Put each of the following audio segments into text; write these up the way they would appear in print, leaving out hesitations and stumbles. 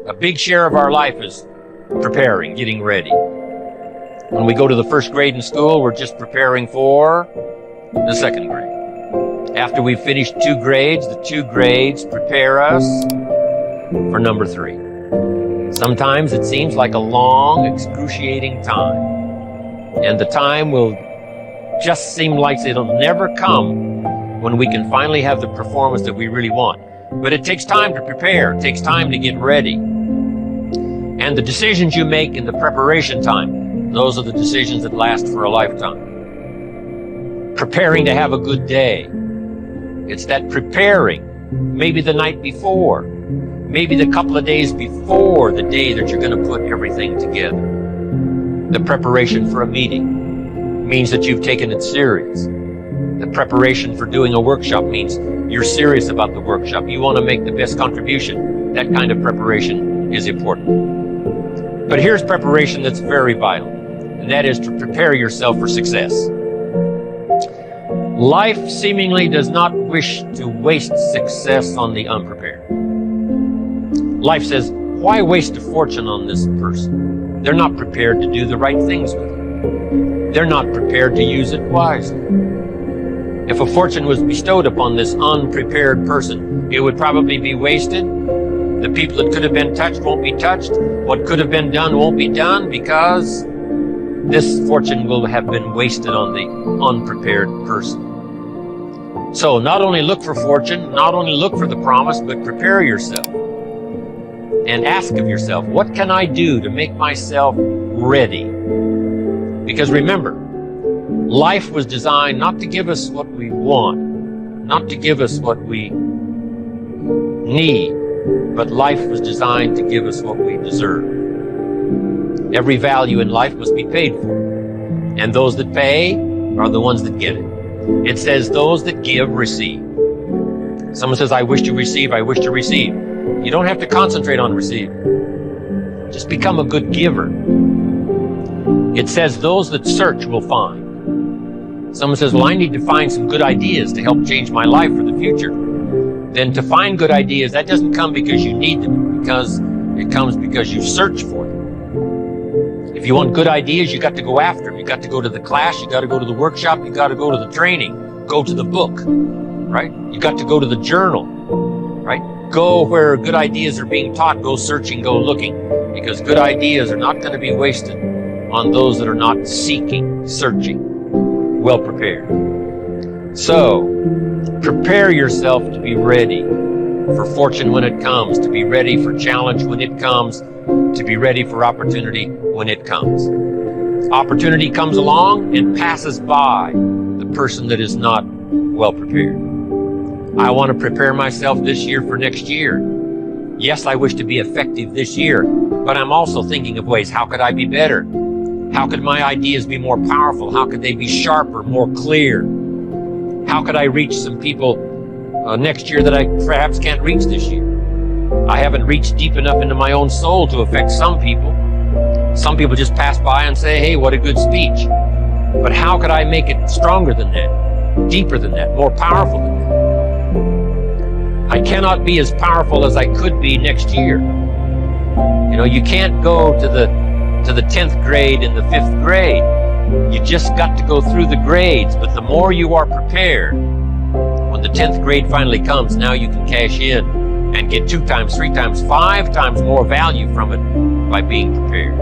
A big share of our life is preparing, getting ready. When we go to the first grade in school, we're just preparing for the second grade. After we've finished 2 grades, the 2 grades prepare us for number 3. Sometimes it seems like a long, excruciating time. And the time will just seem like it'll never come when we can finally have the performance that we really want. But it takes time to prepare. It takes time to get ready. And the decisions you make in the preparation time, those are the decisions that last for a lifetime. Preparing to have a good day. It's that preparing, maybe the night before, maybe the couple of days before the day that you're going to put everything together. The preparation for a meeting means that you've taken it serious. The preparation for doing a workshop means you're serious about the workshop. You want to make the best contribution. That kind of preparation is important. But here's preparation that's very vital, and that is to prepare yourself for success. Life seemingly does not wish to waste success on the unprepared. Life says, why waste a fortune on this person? They're not prepared to do the right things with it. They're not prepared to use it wisely. If a fortune was bestowed upon this unprepared person, it would probably be wasted. The people that could have been touched won't be touched. What could have been done won't be done because this fortune will have been wasted on the unprepared person. So not only look for fortune, not only look for the promise, but prepare yourself. And ask of yourself, what can I do to make myself ready? Because remember, life was designed not to give us what we want, not to give us what we need, but life was designed to give us what we deserve. Every value in life must be paid for, and those that pay are the ones that get it. It says those that give receive. Someone says, I wish to receive, I wish to receive. You don't have to concentrate on receiving. Just become a good giver. It says those that search will find. Someone says, well, I need to find some good ideas to help change my life for the future. Then to find good ideas, that doesn't come because you need them, because it comes because you search for them. If you want good ideas, you got to go after them. You got to go to the class, you got to go to the workshop, you got to go to the training, go to the book, right? You got to go to the journal, right? Go where good ideas are being taught, go searching, go looking, because good ideas are not going to be wasted on those that are not seeking, searching, well prepared. So, prepare yourself to be ready for fortune when it comes, to be ready for challenge when it comes, to be ready for opportunity when it comes. Opportunity comes along and passes by the person that is not well prepared. I want to prepare myself this year for next year. Yes, I wish to be effective this year, but I'm also thinking of ways, how could I be better? How could my ideas be more powerful? How could they be sharper, more clear? How could I reach some people next year that I perhaps can't reach this year? I haven't reached deep enough into my own soul to affect some people. Some people just pass by and say, hey, what a good speech. But how could I make it stronger than that, deeper than that, more powerful than that? I cannot be as powerful as I could be next year. You know, you can't go to the 10th grade in the 5th grade. You just got to go through the grades, but the more you are prepared, when the 10th grade finally comes, now you can cash in and get 2 times, 3 times, 5 times more value from it by being prepared.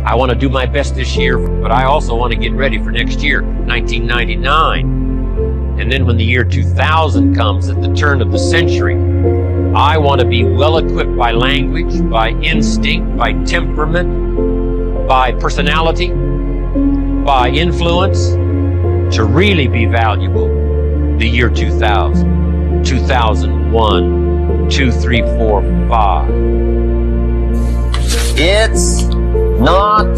I want to do my best this year, but I also want to get ready for next year, 1999. And then when the year 2000 comes, at the turn of the century, I want to be well equipped by language, by instinct, by temperament, by personality, by influence, to really be valuable the year 2000, 2001, 2, 3, 4, 5. It's not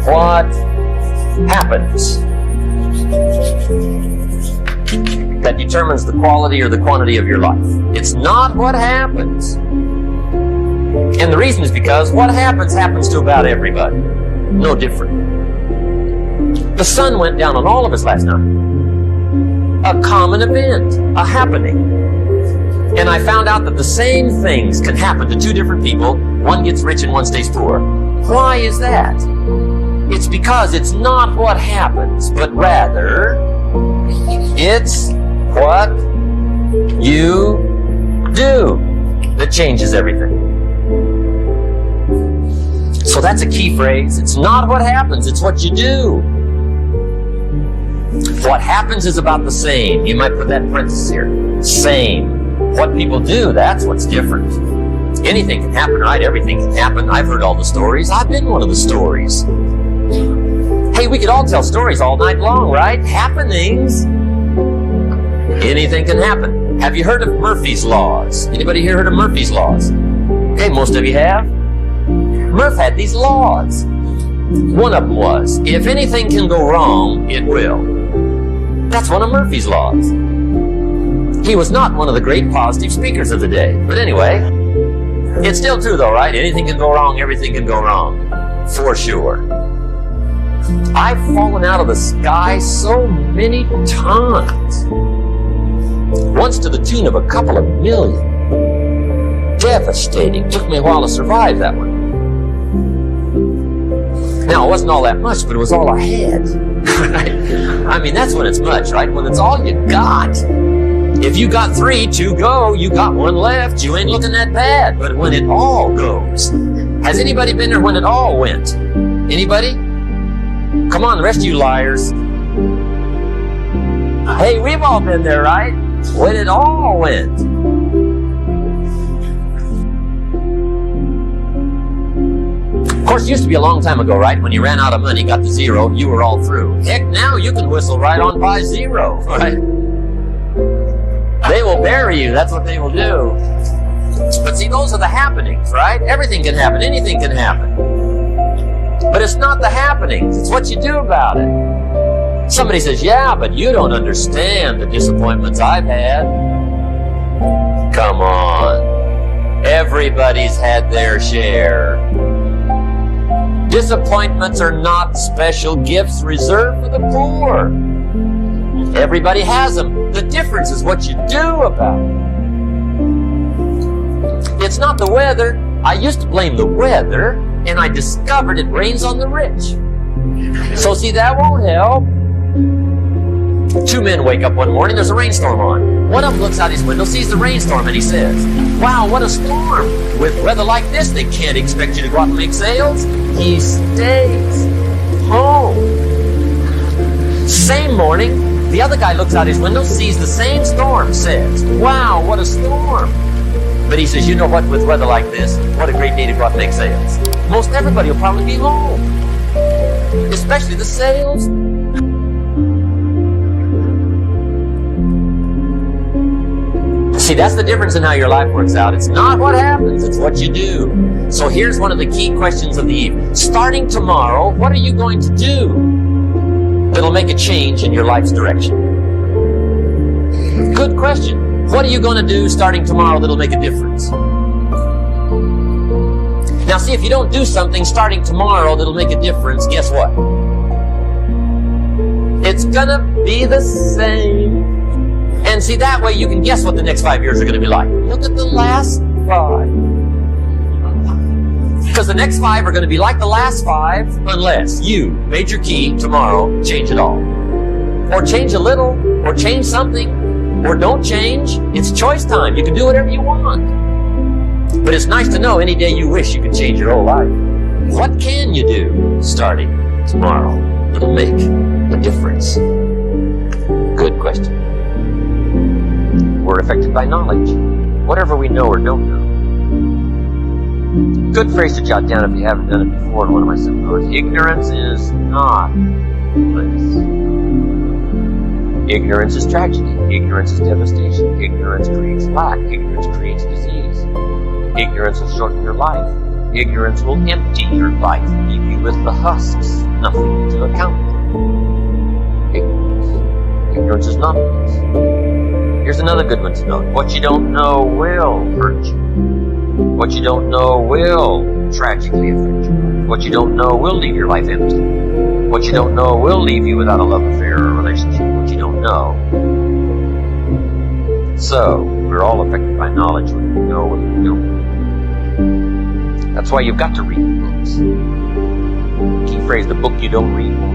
what happens that determines the quality or the quantity of your life. It's not what happens. And the reason is because what happens to about everybody. No different. The sun went down on all of us last night. A common event, a happening. And I found out that the same things can happen to two different people. One gets rich and one stays poor. Why is that? It's because it's not what happens, but rather it's what you do that changes everything. So that's a key phrase. It's not what happens, it's what you do. What happens is about the same. You might put that in parentheses here. Same. What people do, that's what's different. Anything can happen, right? Everything can happen. I've heard all the stories. I've been one of the stories. Hey, we could all tell stories all night long, right? Happenings. Anything can happen. Have you heard of Murphy's Laws? Anybody here heard of Murphy's Laws? Okay, most of you have. Murph had these laws. One of them was, if anything can go wrong, it will. That's one of Murphy's Laws. He was not one of the great positive speakers of the day. But anyway, it's still true though, right? Anything can go wrong, everything can go wrong. For sure. I've fallen out of the sky so many times. Once to the tune of a couple of million. Devastating. Took me a while to survive that one. Now, it wasn't all that much, but it was all I had. I mean, that's when it's much, right? When it's all you got. If you got 3, 2 go, you got 1 left, you ain't looking that bad. But when it all goes, has anybody been there when it all went? Anybody? Come on, the rest of you liars. Hey, we've all been there, right? When it all went. Of course, it used to be a long time ago, right? When you ran out of money, got to 0, you were all through. Heck, now you can whistle right on by 0, right? They will bury you. That's what they will do. But see, those are the happenings, right? Everything can happen. Anything can happen. But it's not the happenings. It's what you do about it. Somebody says, yeah, but you don't understand the disappointments I've had. Come on. Everybody's had their share. Disappointments are not special gifts reserved for the poor. Everybody has them. The difference is what you do about it. It's not the weather. I used to blame the weather, and I discovered it rains on the rich. So see, that won't help. 2 men wake up one morning, there's a rainstorm on. One of them looks out his window, sees the rainstorm, and he says, wow, what a storm. With weather like this, they can't expect you to go out and make sales. He stays home. Same morning, the other guy looks out his window, sees the same storm, says, wow, what a storm. But he says, you know what, with weather like this, what a great day to go out and make sales. Most everybody will probably be home. Especially the sales. See, that's the difference in how your life works out. It's not what happens, it's what you do. So here's one of the key questions of the evening. Starting tomorrow, what are you going to do that'll make a change in your life's direction? Good question. What are you going to do starting tomorrow that'll make a difference? Now see, if you don't do something starting tomorrow that'll make a difference, guess what? It's gonna be the same. And see, that way you can guess what the next 5 years are going to be like. Look at the last 5. Because the next 5 are going to be like the last 5 unless you, major key, tomorrow, change it all. Or change a little, or change something, or don't change. It's choice time. You can do whatever you want. But it's nice to know any day you wish you could change your whole life. What can you do starting tomorrow that'll make a difference? Good question. We're affected by knowledge, whatever we know or don't know. Good phrase to jot down if you haven't done it before in one of my seminars. Ignorance is not bliss. Ignorance is tragedy. Ignorance is devastation. Ignorance creates lack. Ignorance creates disease. Ignorance will shorten your life. Ignorance will empty your life, leave you with the husks, nothing to account for. Ignorance. Ignorance is not bliss. Here's another good one to note. What you don't know will hurt you. What you don't know will tragically affect you. What you don't know will leave your life empty. What you don't know will leave you without a love affair or a relationship. What you don't know So, we're all affected by knowledge, whether we know, whether we don't. That's why you've got to read books. Key phrase, the book you don't read won't